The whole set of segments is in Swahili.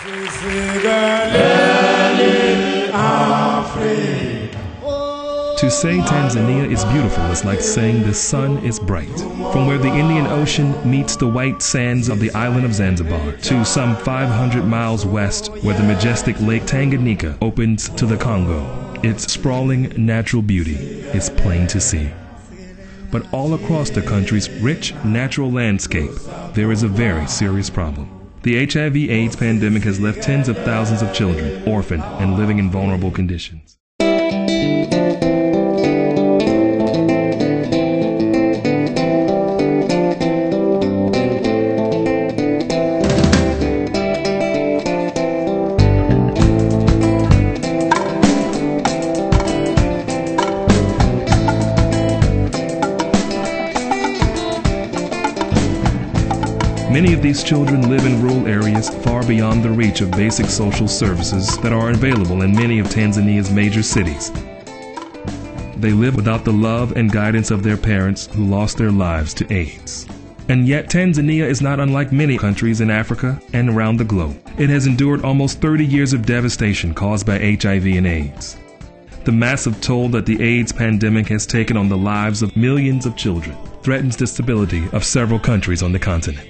To say Tanzania is beautiful is like saying the sun is bright. From where the Indian Ocean meets the white sands of the island of Zanzibar to some 500 miles west where the majestic Lake Tanganyika opens to the Congo, its sprawling natural beauty is plain to see. But all across the country's rich natural landscape, there is a very serious problem. The HIV/AIDS pandemic has left tens of thousands of children orphaned and living in vulnerable conditions. Many of these children live in rural areas far beyond the reach of basic social services that are available in many of Tanzania's major cities. They live without the love and guidance of their parents who lost their lives to AIDS. And yet Tanzania is not unlike many countries in Africa and around the globe. It has endured almost 30 years of devastation caused by HIV and AIDS. The massive toll that the AIDS pandemic has taken on the lives of millions of children threatens the stability of several countries on the continent.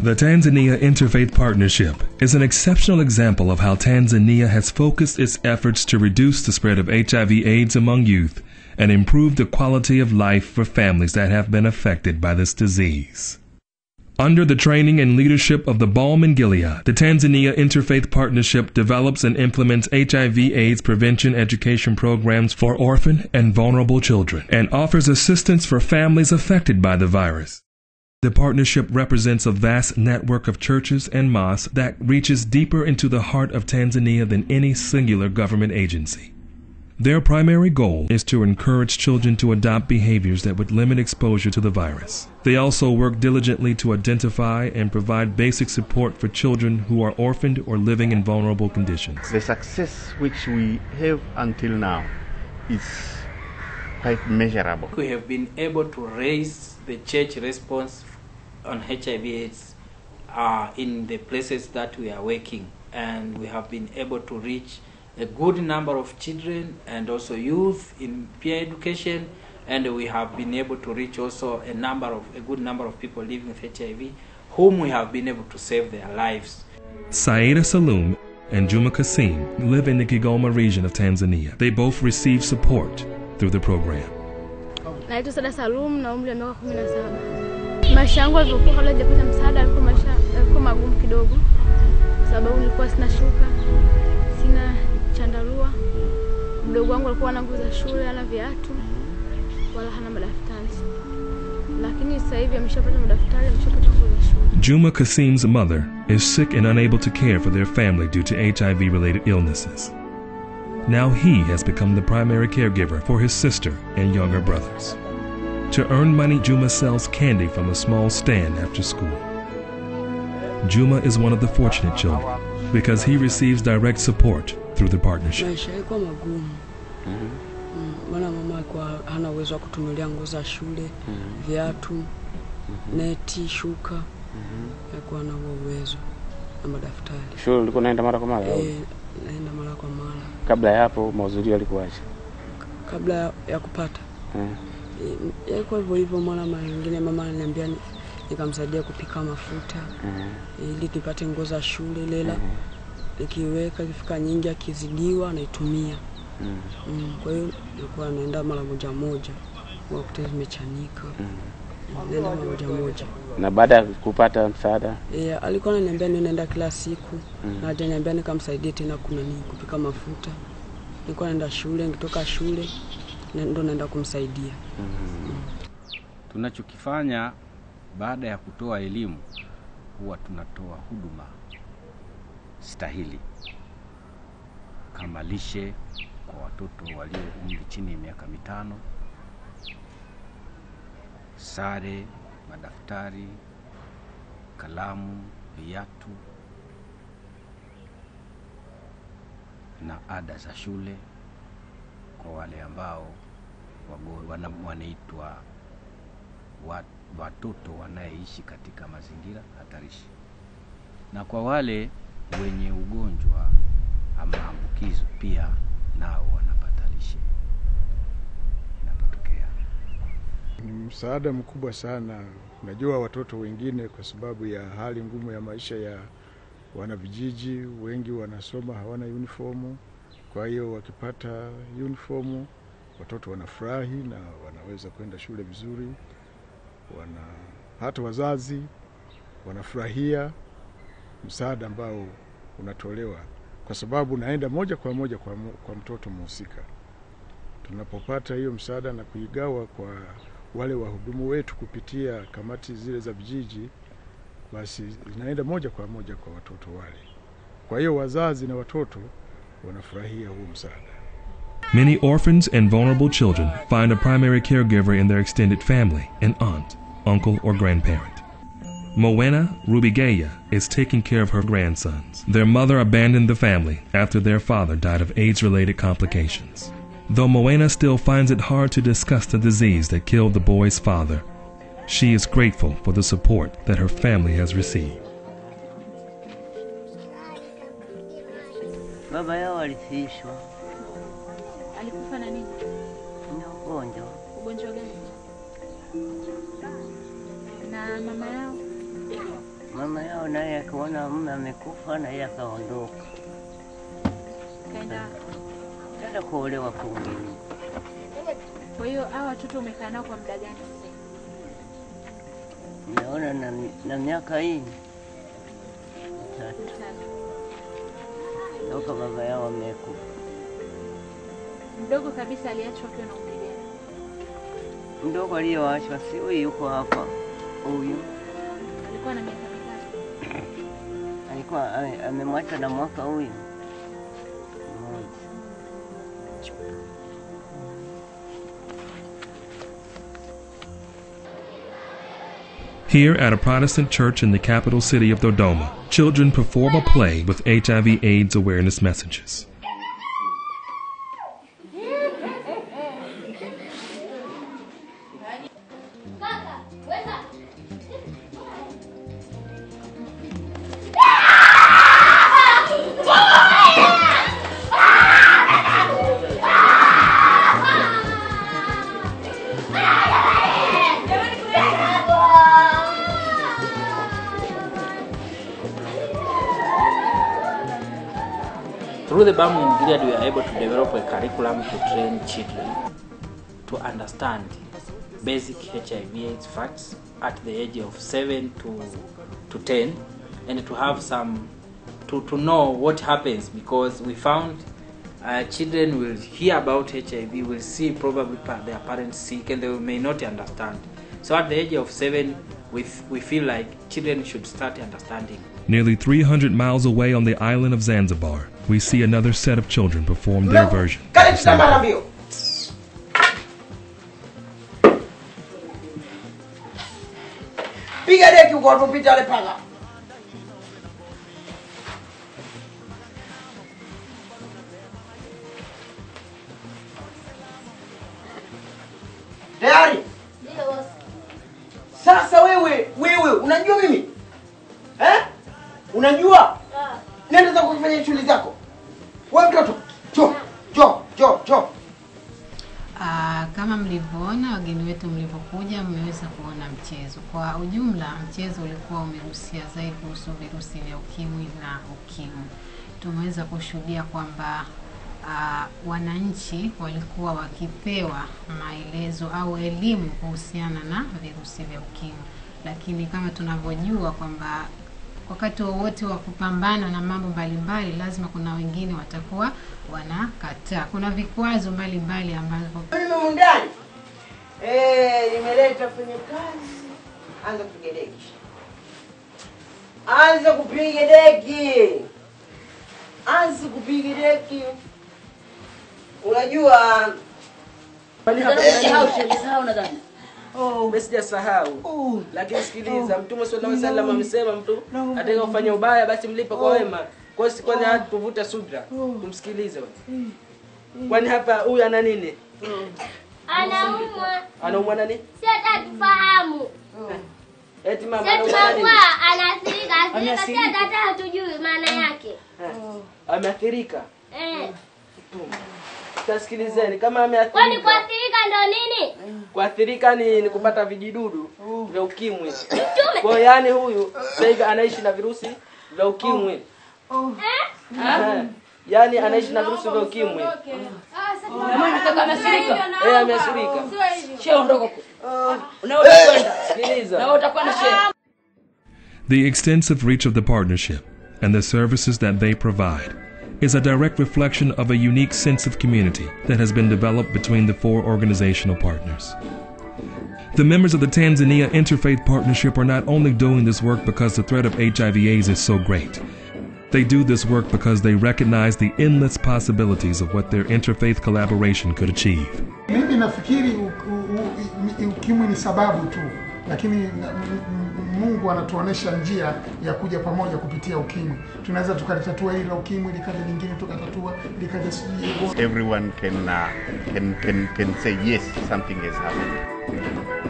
The Tanzania Interfaith Partnership is an exceptional example of how Tanzania has focused its efforts to reduce the spread of HIV/AIDS among youth and improve the quality of life for families that have been affected by this disease. Under the training and leadership of the Balm In Gilead, the Tanzania Interfaith Partnership develops and implements HIV/AIDS prevention education programs for orphan and vulnerable children and offers assistance for families affected by the virus. The partnership represents a vast network of churches and mosques that reaches deeper into the heart of Tanzania than any singular government agency. Their primary goal is to encourage children to adopt behaviors that would limit exposure to the virus. They also work diligently to identify and provide basic support for children who are orphaned or living in vulnerable conditions. The success which we have until now is quite measurable. We have been able to raise the church response on HIV/AIDS in the places that we are working, and we have been able to reach a good number of children and also youth in peer education, and we have been able to reach also a good number of people living with HIV whom we have been able to save their lives. Salaam and Juma Kasim live in the Kigoma region of Tanzania. They both receive support through the program. Naitwa Salaam na umri wa miaka 17. Maisha yangu yalivyokuwa kabla sijapata msaada yalikuwa magumu kidogo. Sababu nilikuwa sina shuka, sina chandarua. Mdogo wangu alikuwa na nguo za shule, hana viatu, wala hana madaftari. Lakini sasa hivi ameshapata madaftari, ameshapata nguo za shule. Juma Kasim's mother is sick and unable to care for their family due to HIV-related illnesses. Now he has become the primary caregiver for his sister and younger brothers. To earn money, Juma sells candy from a small stand after school. Juma is one of the fortunate children because he receives direct support through the partnership. Maisha yalikuwa magumu. Maana mama alikuwa hana uwezo wa kutunulia nguo za shule, viatu, neti, shuka. Alikuwa hana uwezo na madaftari. Shule ulikuwa unaenda mara kwa mara? Naenda mara kwa mara. Kabla ya hapo mahudhurio yalikuwaje? Kabla ya kupata. Yalikuwa hivyo mara nyingine mama ananiambia nikamsaidia kupika mafuta ili nipate nguo za shule lela. Ikiweka ikifika nyingi akizidiwa naitumia. Kwa hiyo nilikuwa naenda mara moja wakati zimechanika. Nenda mara moja. Na baada ya kupata msaada? Alikuwa ananiambia ninaenda kila siku na ananiambia nikamsaidie tena kupika mafuta. Nilikuwa naenda shule, nikitoka shule ndo naenda kumsaidia. Tunachokifanya baada ya kutoa elimu huwa tunatoa huduma stahili kama lishe kwa watoto walio umri chini ya miaka 5, sare, madaftari, kalamu, viatu na ada za shule kwa wale ambao wanaitwa watoto wanaishi katika mazingira hatarishi. na kwa wale wenye ugonjwa ama maambukizo pia nao wanapata lishe inapotokea. Ni msaada mkubwa sana. Unajua watoto wengine kwa sababu ya hali ngumu ya maisha ya wanavijiji, wengi wanasoma hawana uniformu. Kwa hiyo wakipata uniformu watoto wanafurahi na wanaweza kwenda shule vizuri. Hata wazazi wanafurahia msaada ambao unatolewa kwa sababu naenda moja kwa moja kwa mtoto mhusika. Tunapopata hiyo msaada na kuigawa kwa wale wahudumu wetu kupitia kamati zile za vijiji, basi inaenda moja kwa moja kwa watoto wale. Kwa hiyo wazazi na watoto wanafurahia huo msaada. Many orphans and vulnerable children find a primary caregiver in their extended family, an aunt, uncle, or grandparent. Moena Rubigeya is taking care of her grandsons. Their mother abandoned the family after their father died of AIDS-related complications. Though Moena still finds it hard to discuss the disease that killed the boy's father, she is grateful for the support that her family has received. Baba yao alifishwa. Alikufa na nini? Ugonjwa. Ugonjwa gani? Na mama yao? Mama yao naye akaona mume amekufa na yeye akaondoka. Kaenda kuolewa kwingine. Kwa hiyo hao watoto umekaa nao kwa muda gani? Naona na miaka hii 3. Toka baba yao amekufa. Mdogo kabisa aliachwa akiwa na umri gani? Mdogo aliyoachwa si huyu yuko hapa. Huyu alikuwa na miaka mingapi? Alikuwa amemwacha na mwaka huyu. Here at a Protestant church in the capital city of Dodoma, children perform a play with HIV/AIDS awareness messages. Through the Balm In Gilead, we are able to develop a curriculum to train children to understand basic HIV/AIDS facts at the age of 7 to 10, and to have to know what happens, because we found children will hear about HIV, will see probably their parents sick, and they may not understand. So at the age of 7, we feel like children should start understanding. Nearly 300 miles away on the island of Zanzibar, we see another set of children perform their version. Tayari? Sasa wewe unajua mimi? Unajua? Nenda za kufanya shughuli zako. Wewe mtoto, jo. Kama mlivyoona wageni wetu mlivyokuja, mmeweza kuona mchezo. Kwa ujumla mchezo ulikuwa umegusia zaidi kuhusu virusi vya ukimwi na ukimwi. Tumeweza kushuhudia kwamba wananchi walikuwa wakipewa maelezo au elimu kuhusiana na virusi vya ukimwi, lakini kama tunavyojua kwamba wakati wowote wa kupambana na mambo mbalimbali lazima kuna wengine watakuwa wanakataa. Kuna vikwazo mbalimbali ambavyo mimi ndani nimeleta kwenye kazi. Anza kupiga deki. Anza kupiga deki. Unajua sahau nadhani. Sahau. Lakini sikiliza, Mtume sallallahu alaihi wasallam amesema mtu atakayefanya ubaya basi mlipe kwa wema. Kwa hiyo kwanza tuvuta subra, tumsikilize wewe. Kwani hapa huyu ana nini? Anaumwa. Anaumwa nani? Sitaki fahamu. Eti mama anaathirika hata hatujui maana yake. Ameathirika. Tasikilizeni kama ameathirika. Kwani kuathirika ndo nini? Kuathirika ni kupata vijidudu vya ukimwi. Kwa yani huyu sasa hivi anaishi na virusi vya ukimwi. Yani anaishi na virusi vya ukimwi. Mama kaka ameathirika. Ameathirika. Shehe ondoka huko. Unaokwenda. Sikiliza. Na utakwenda shehe. The extensive reach of the partnership and the services that they provide is a direct reflection of a unique sense of community that has been developed between the 4 organizational partners. The members of the Tanzania Interfaith Partnership are not only doing this work because the threat of HIV/AIDS is so great. They do this work because they recognize the endless possibilities of what their interfaith collaboration could achieve. Mimi nafikiri ukimwi ni sababu tu, lakini Mungu anatuonesha njia ya kuja pamoja kupitia ukimwi. Tunaweza tukalitatua hili la ukimwi, likaja lingine tukatatua, likaja sijui. Everyone can say yes, something has happened.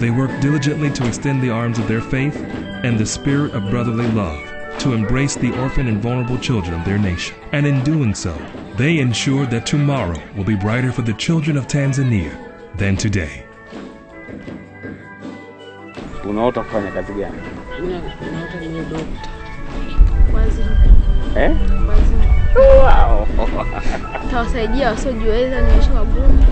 They work diligently to extend the arms of their faith and the spirit of brotherly love to embrace the orphan and vulnerable children of their nation. And in doing so, they ensure that tomorrow will be brighter for the children of Tanzania than today. Unaota kufanya kazi gani? Naota ni dokta. Wow. Tawasaidia wasiojiweza, ni maisha magumu.